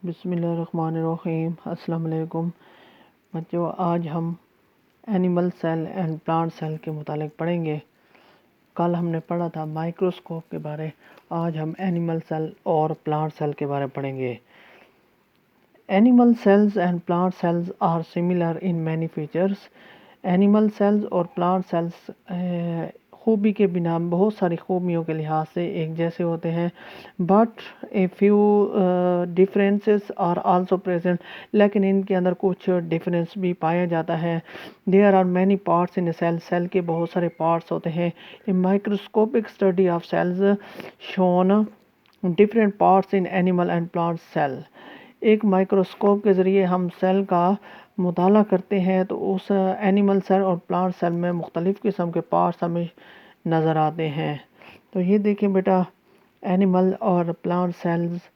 बिस्मिल्लाहिर्रहमानिर्रहीम। अस्सलाम वालेकुम बच्चों, आज हम animal cell and plant cell के मुतालिक पढ़ेंगे। कल हमने पढ़ा था माइक्रोस्कोप के बारे। आज हम एनिमल सेल और प्लांट सेल के बारे में पढ़ेंगे। Animal cells and plant cells are similar in many features. Animal cells और प्लांट सेल्स खूबी के बिना बहुत सारी खूबियों के लिहाज से एक जैसे होते हैं, but a few differences are also present. लेकिन इनके अंदर कुछ डिफरेंस भी पाया जाता है। There are many parts in a cell. Cell के बहुत सारे पार्ट्स होते हैं। A microscopic study of cells shown different parts in animal and plant cell. एक माइक्रोस्कोप के ज़रिए हम सेल का मुताला करते हैं तो उस एनिमल सेल और प्लांट सेल में मुख्तलिफ़ किस्म के पार्ट्स हमें नज़र आते हैं। तो ये देखें बेटा, एनिमल और प्लांट सेल्स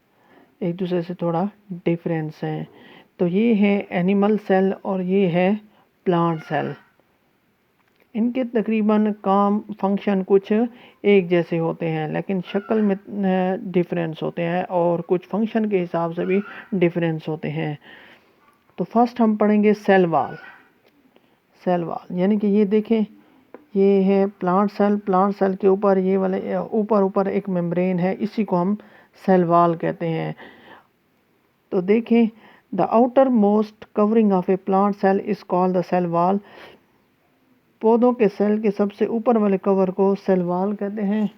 एक दूसरे से थोड़ा डिफरेंस हैं। तो ये है एनिमल सेल और ये है प्लांट सेल। इनके तकरीबन काम फंक्शन कुछ एक जैसे होते हैं, लेकिन शक्ल में डिफरेंस होते हैं और कुछ फंक्शन के हिसाब से भी डिफरेंस होते हैं। तो फर्स्ट हम पढ़ेंगे सेल वाल। सेल वाल यानी कि ये देखें, ये है प्लांट सेल। प्लांट सेल के ऊपर ये वाले ऊपर एक मेम्ब्रेन है, इसी को हम सेल वाल कहते हैं। तो देखें, the outermost covering of a plant cell is called the cell wall. पौधों के सेल के सबसे ऊपर वाले कवर को सेल वाल कहते हैं।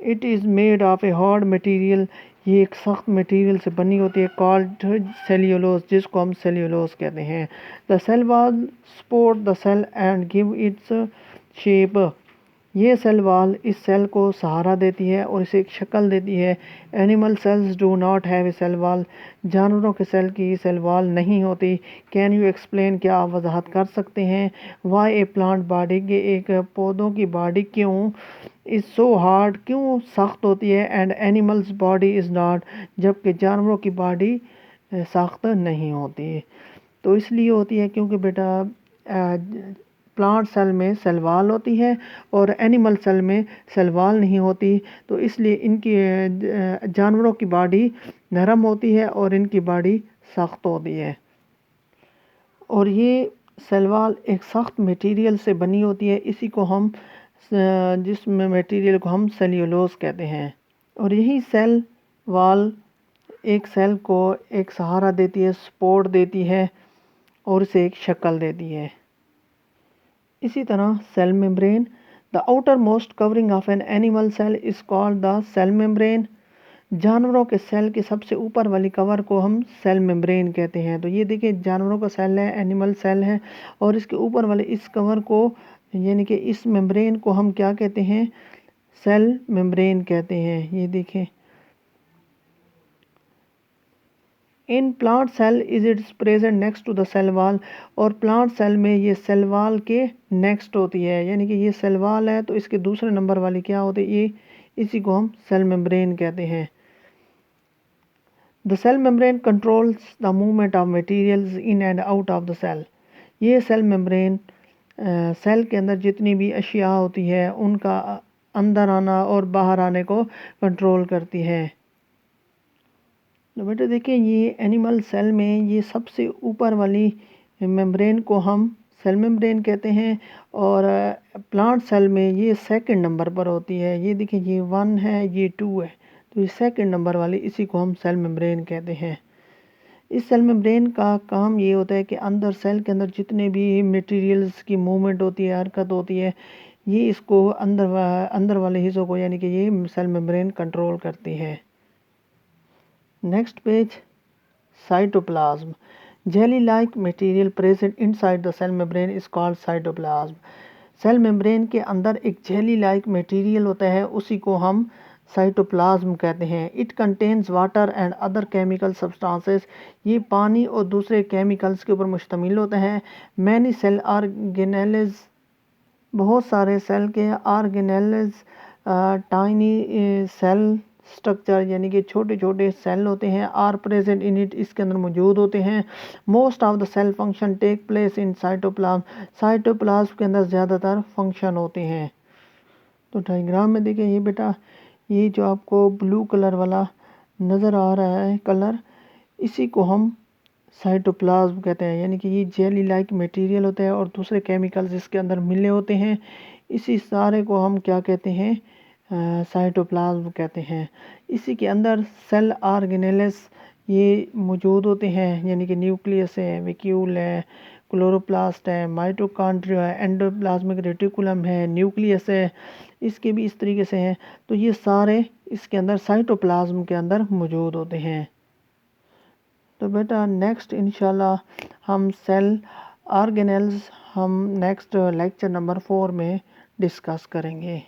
It is made of a hard material. ये एक सख्त मटेरियल से बनी होती है, कॉल्ड सेल्यूलोज, जिसको हम सेल्यूलोज कहते हैं। The cell wall support the cell and give its shape. ये सेल वाल इस सेल को सहारा देती है और इसे एक शक्ल देती है। Animal cells do not have a cell wall. जानवरों के सेल की सेल वाल नहीं होती। कैन यू एक्सप्लेन, क्या आप वजाहत कर सकते हैं? वाई ए प्लांट बॉडी, के एक पौधों की बॉडी क्यों इज़ सो हार्ड, क्यों सख्त होती है, and animals body is not, जबकि जानवरों की बॉडी सख्त नहीं होती। तो इसलिए होती है क्योंकि बेटा प्लांट सेल में सेल वाल होती है और एनिमल सेल में सेल वाल नहीं होती। तो इसलिए इनकी जानवरों की बॉडी नरम होती है और इनकी बॉडी सख्त होती है। और ये सेल वाल एक सख्त मटेरियल से बनी होती है, इसी को हम जिसमें मटेरियल को हम सेल्यूलोज कहते हैं। और यही सेल वाल एक सेल को एक सहारा देती है, सपोर्ट देती है और इसे एक शक्ल देती है। इसी तरह cell membrane, the outermost covering of an animal cell is called the cell membrane. जानवरों के सेल के सबसे ऊपर वाली कवर को हम सेल मेम्ब्रेन कहते हैं। तो ये देखिए, जानवरों का सेल है, एनिमल सेल है, और इसके ऊपर वाले इस कवर को यानी कि इस मेम्ब्रेन को हम क्या कहते हैं? सेल मेम्ब्रेन कहते हैं। ये देखें, in plant cell is it's present next to the cell wall. और प्लांट सेल में ये सेल वाल के नेक्स्ट होती है, यानी कि ये सेल वाल है तो इसके दूसरे नंबर वाली क्या होती है? ये, इसी को हम सेल मेम्ब्रेन कहते हैं। The cell membrane controls the movement of materials in and out of the cell. ये सेल मेम्ब्रेन सेल के अंदर जितनी भी अशिया होती है उनका अंदर आना और बाहर आने को कंट्रोल करती है। तो बेटा देखिए, ये एनिमल सेल में ये सबसे ऊपर वाली मेम्ब्रेन को हम सेल मेम्ब्रेन कहते हैं, और प्लांट सेल में ये सेकंड नंबर पर होती है। ये देखिए, ये 1 है, ये 2 है, तो ये सेकंड नंबर वाली, इसी को हम सेल मेम्ब्रेन कहते हैं। इस सेल मेम्ब्रेन का काम ये होता है कि अंदर सेल के अंदर जितने भी मटेरियल्स की मूवमेंट होती है, हरकत होती है, ये इसको अंदर वाले हिस्सों को यानी कि ये सेल मेम्ब्रेन कंट्रोल करती है। Next page, cytoplasm. Jelly like material present inside the cell membrane is called cytoplasm. Cell membrane के अंदर एक जेली लाइक मटेरियल होता है, उसी को हम साइटोप्लाज्म कहते हैं। It contains water and other chemical substances. ये पानी और दूसरे केमिकल्स के ऊपर मुश्तमिल होता है। मैनी सेल ऑर्गेनेल्स, बहुत सारे सेल के ऑर्गेनेल्स टाइनी सेल स्ट्रक्चर यानी कि छोटे छोटे सेल होते हैं, आर प्रेजेंट इन इट, इसके अंदर मौजूद होते हैं। Most of the cell function take place in cytoplasm. Cytoplasm के अंदर ज़्यादातर फंक्शन होते हैं। तो डायग्राम में देखिए, ये बेटा, ये जो आपको ब्लू कलर वाला नज़र आ रहा है कलर, इसी को हम साइटोप्लाज्म कहते हैं, यानी कि ये जेली लाइक मटेरियल होता है और दूसरे केमिकल्स इसके अंदर मिले होते हैं। इसी सारे को हम क्या कहते हैं, साइटोप्लाज्म कहते हैं। इसी के अंदर सेल ऑर्गेनेल्स ये मौजूद होते हैं, यानी कि न्यूक्लियस है, वैक्यूल है, क्लोरोप्लास्ट है, माइटोकॉन्ड्रिया है, एंडोप्लाज्मिक रेटिकुलम है, न्यूक्लियस है, इसके भी इस तरीके से हैं। तो ये सारे इसके अंदर साइटोप्लाज्म के अंदर मौजूद होते हैं। तो बेटा नेक्स्ट इंशाल्लाह हम सेल ऑर्गेनेल्स हम नेक्स्ट लेक्चर नंबर 4 में डिस्कस करेंगे।